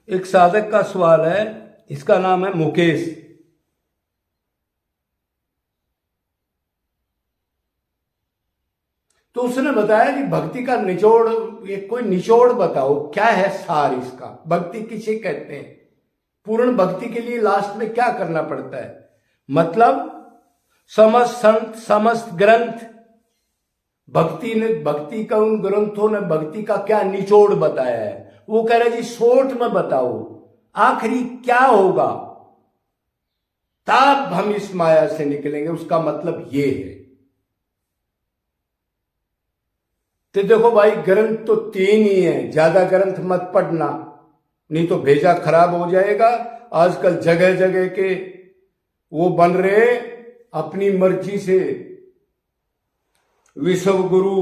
एक साधक का सवाल है, इसका नाम है मुकेश। तो उसने बताया कि भक्ति का निचोड़, एक कोई निचोड़ बताओ, क्या है सार इसका, भक्ति किसे कहते हैं, पूर्ण भक्ति के लिए लास्ट में क्या करना पड़ता है। मतलब समस्त संत समस्त ग्रंथ भक्ति का, उन ग्रंथों ने भक्ति का क्या निचोड़ बताया है। वो कह रहे जी शॉर्ट में बताओ आखिरी क्या होगा, तब हम इस माया से निकलेंगे। उसका मतलब ये है। तो देखो भाई, ग्रंथ तो 3 ही है, ज्यादा ग्रंथ मत पढ़ना, नहीं तो भेजा खराब हो जाएगा। आजकल जगह जगह के वो बन रहे अपनी मर्जी से, विश्व गुरु,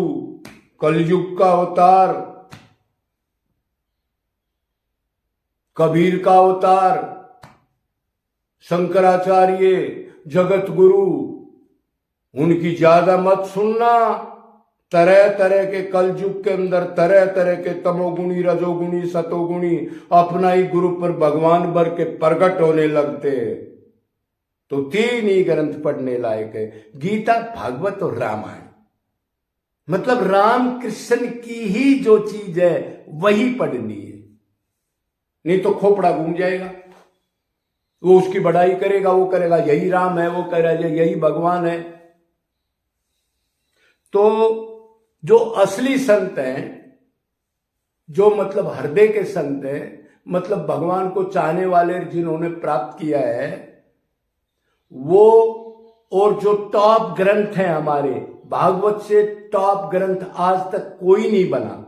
कलयुग का अवतार, कबीर का अवतार, शंकराचार्य, जगत गुरु, उनकी ज्यादा मत सुनना। तरह तरह के कलयुग के अंदर तरह तरह के तमोगुणी, रजोगुणी, सतोगुणी अपना ही गुरु पर भगवान भर के प्रकट होने लगते। तो 3 ही ग्रंथ पढ़ने लायक है, गीता, भागवत और रामायण। मतलब राम कृष्ण की ही जो चीज है वही पढ़नी है, नहीं तो खोपड़ा घूम जाएगा। वो उसकी बढ़ाई करेगा, वो करेगा यही राम है, वो करेगा यही भगवान है। तो जो असली संत हैं, जो मतलब हृदय के संत हैं, मतलब भगवान को चाहने वाले, जिन्होंने प्राप्त किया है वो, और जो टॉप ग्रंथ हैं हमारे, भागवत से टॉप ग्रंथ आज तक कोई नहीं बना।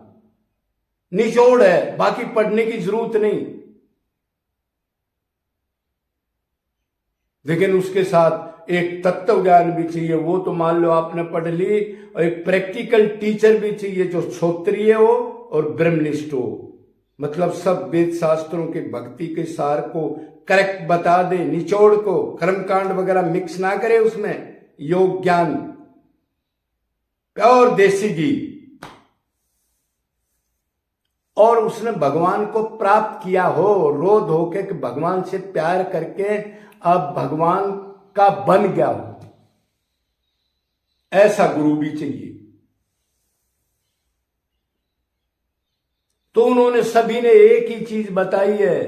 निचोड़ है, बाकी पढ़ने की जरूरत नहीं। लेकिन उसके साथ एक तत्व ज्ञान भी चाहिए। वो तो मान लो आपने पढ़ ली, और एक प्रैक्टिकल टीचर भी चाहिए जो क्षोत्रिय हो और ब्रह्मनिष्ठ हो। मतलब सब वेद शास्त्रों के भक्ति के सार को करेक्ट बता दे, निचोड़ को, कर्मकांड वगैरह मिक्स ना करे उसमें, योग ज्ञान, प्योर देसी घी। और उसने भगवान को प्राप्त किया हो, रो धो के भगवान से प्यार करके अब भगवान का बन गया हो, ऐसा गुरु भी चाहिए। तो उन्होंने सभी ने एक ही चीज बताई है,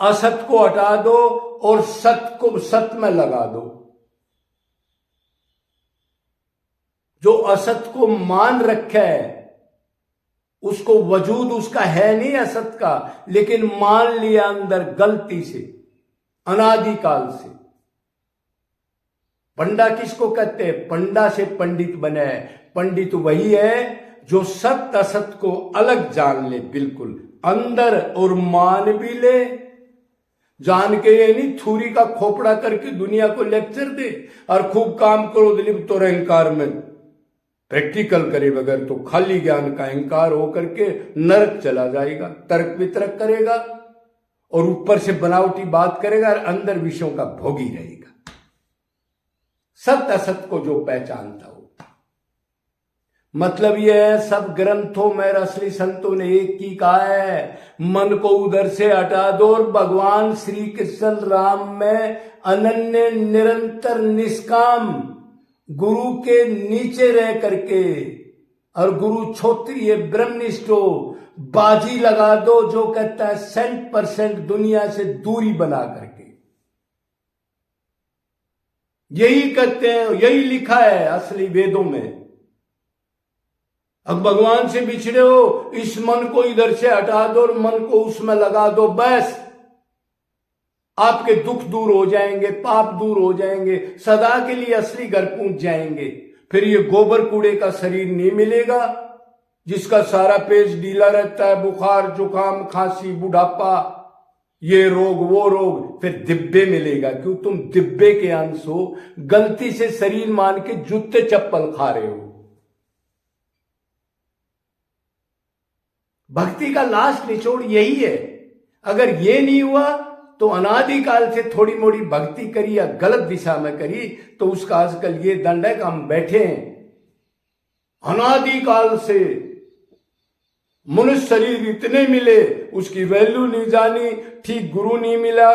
असत को हटा दो और सत को सत में लगा दो। जो असत को मान रखा है, उसको वजूद उसका है नहीं असत का, लेकिन मान लिया अंदर गलती से, अनादिकाल से। पंडा किसको कहते हैं? पंडा से पंडित बना है। पंडित वही है जो सत्य असत को अलग जान ले, बिल्कुल अंदर, और मान भी ले। जान के ये नहीं थूरी का खोपड़ा करके दुनिया को लेक्चर दे और खूब काम करो दिलीप तो अहंकार में, प्रैक्टिकल करे बगैर तो खाली ज्ञान का अहंकार होकर के नरक चला जाएगा। तर्क वितर्क करेगा और ऊपर से बनावटी बात करेगा और अंदर विषयों का भोगी रहेगा। सत्य असत को जो पहचानता हो, मतलब यह है सब ग्रंथों में असली संतों ने एक ही कहा है, मन को उधर से हटा दो और भगवान श्री कृष्ण राम में अनन्य निरंतर निष्काम गुरु के नीचे रह करके, और गुरु क्षोत्रिय ब्रह्मनिष्ठ हो, बाजी लगा दो जो कहता है 100% दुनिया से दूरी बना करके। यही कहते हैं, यही लिखा है असली वेदों में। अब भगवान से बिछड़े हो, इस मन को इधर से हटा दो और मन को उसमें लगा दो, बस आपके दुख दूर हो जाएंगे, पाप दूर हो जाएंगे, सदा के लिए असली घर पहुंच जाएंगे। फिर ये गोबर कूड़े का शरीर नहीं मिलेगा जिसका सारा पेट ढीला रहता है, बुखार जुकाम खांसी बुढ़ापा, ये रोग वो रोग। फिर दिब्बे मिलेगा, क्यों? तुम दिब्बे के अंश हो, गलती से शरीर मान के जूते चप्पल खा रहे हो। भक्ति का लास्ट निचोड़ यही है। अगर ये नहीं हुआ तो अनादिकाल से थोड़ी मोड़ी भक्ति करी या गलत दिशा में करी तो उसका आजकल ये दंड है कि हम बैठे हैं अनादिकाल से मनुष्य शरीर इतने मिले, उसकी वैल्यू नहीं जानी, ठीक गुरु नहीं मिला,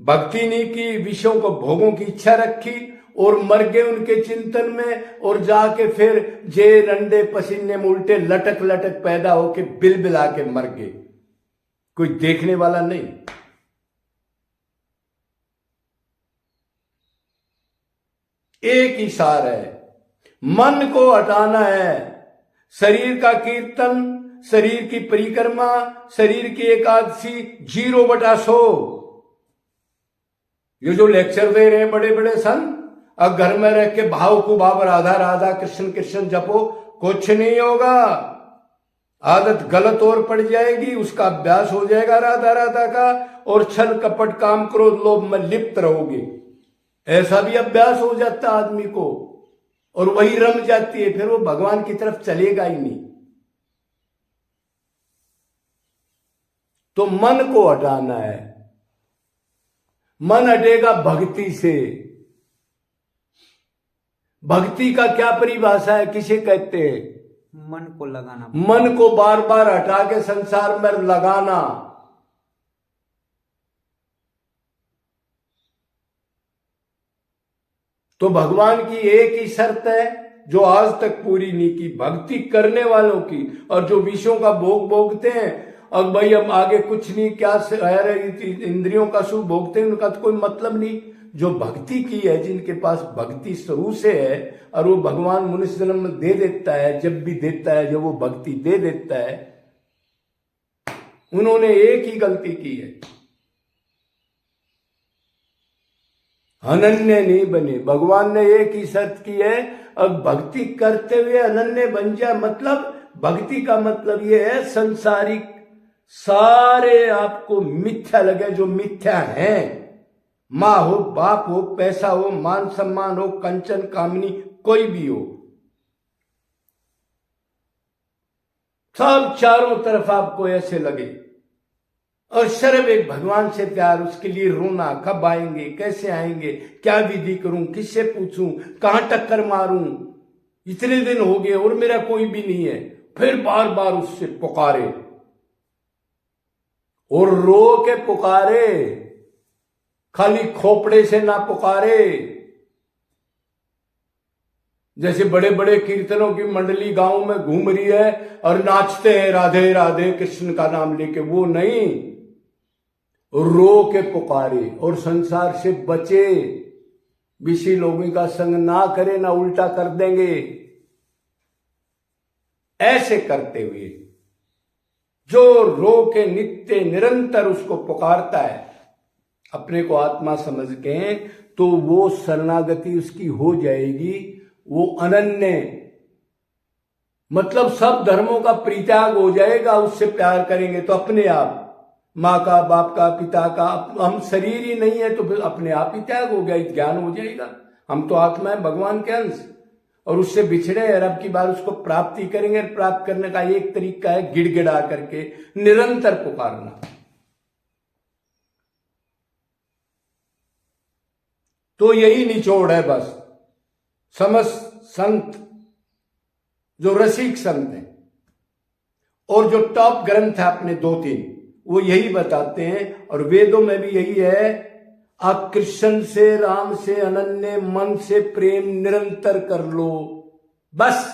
भक्ति नहीं की, विषयों को भोगों की इच्छा रखी और मर गए उनके चिंतन में, और जाके फिर जे रंडे पसीने में उल्टे लटक लटक पैदा होके बिल बिला के मर गए, कोई देखने वाला नहीं। एक ही सार है, मन को हटाना है। शरीर का कीर्तन, शरीर की परिक्रमा, शरीर की एकादशी 0/100। ये जो लेक्चर दे रहे हैं बड़े बड़े संत, अब घर में रह के भाव को भाव राधा राधा कृष्ण कृष्ण जपो, कुछ नहीं होगा। आदत गलत और पड़ जाएगी, उसका अभ्यास हो जाएगा राधा राधा का, और छल कपट काम क्रोध लोभ में लिप्त रहोगे। ऐसा भी अभ्यास हो जाता आदमी को, और वही रम जाती है, फिर वो भगवान की तरफ चलेगा ही नहीं। तो मन को हटाना है। मन हटेगा भक्ति से। भक्ति का क्या परिभाषा है, किसे कहते हैं? मन को लगाना, मन को बार बार हटा के संसार में लगाना। तो भगवान की एक ही शर्त है जो आज तक पूरी नहीं की, भक्ति करने वालों की। और जो विषयों का भोग भोगते हैं, अब भाई हम आगे कुछ नहीं, क्या इंद्रियों का सुख भोगते हैं, उनका तो कोई मतलब नहीं। जो भक्ति की है, जिनके पास भक्ति शुरू से है, और वो भगवान मनुष्य जन्म में दे देता है, जब भी देता है, जब वो भक्ति दे देता है, उन्होंने एक ही गलती की है, अनन्य नहीं बने। भगवान ने एक ही शर्त की है, अब भक्ति करते हुए अनन्य बन जा। मतलब भक्ति का मतलब यह है संसारिक सारे आपको मिथ्या लगे, जो मिथ्या हैं, माँ हो, बाप हो, पैसा हो, मान सम्मान हो, कंचन कामनी कोई भी हो, सब चारों तरफ आपको ऐसे लगे, और सिर्फ एक भगवान से प्यार, उसके लिए रोना, कब आएंगे, कैसे आएंगे, क्या विधि करूं, किससे पूछूं, कहां टक्कर मारूं, इतने दिन हो गए और मेरा कोई भी नहीं है। फिर बार बार उससे पुकारे और रो के पुकारे, खाली खोपड़े से ना पुकारे। जैसे बड़े बड़े कीर्तनों की मंडली गांव में घूम रही है और नाचते हैं राधे राधे कृष्ण का नाम लेके, वो नहीं, रो के पुकारे और संसार से बचे, विषय लोगों का संग ना करे, ना उल्टा कर देंगे। ऐसे करते हुए जो रो के नित्य निरंतर उसको पुकारता है, अपने को आत्मा समझ के, तो वो शरणागति उसकी हो जाएगी। वो अनन्य, मतलब सब धर्मों का परित्याग हो जाएगा। उससे प्यार करेंगे तो अपने आप, माँ का, बाप का, पिता का, हम शरीर ही नहीं है तो फिर अपने आप ही त्याग हो गया, ज्ञान हो जाएगा। हम तो आत्मा है, भगवान के अंश, और उससे बिछड़े हैं। अब की बार उसको प्राप्ति करेंगे। प्राप्त करने का एक तरीका है गिड़गिड़ा करके निरंतर पुकारना। तो यही निचोड़ है बस। समस्त संत जो रसिक संत हैं और जो टॉप ग्रंथ है अपने 2-3, वो यही बताते हैं, और वेदों में भी यही है, आप कृष्ण से, राम से अनन्य मन से प्रेम निरंतर कर लो, बस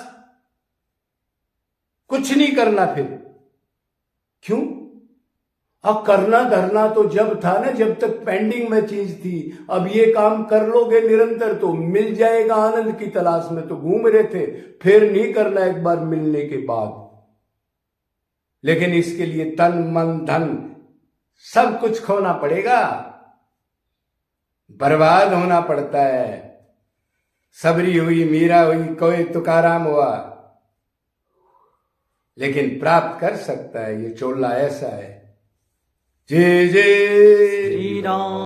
कुछ नहीं करना। फिर क्यों? अब करना धरना तो जब था ना, जब तक पेंडिंग में चीज थी। अब ये काम कर लोगे निरंतर तो मिल जाएगा। आनंद की तलाश में तो घूम रहे थे, फिर नहीं करना एक बार मिलने के बाद। लेकिन इसके लिए तन मन धन सब कुछ खोना पड़ेगा, बर्बाद होना पड़ता है। सबरी हुई, मीरा हुई, कोई तुकाराम हुआ, लेकिन प्राप्त कर सकता है। ये चोला ऐसा है। जय जय श्री राम।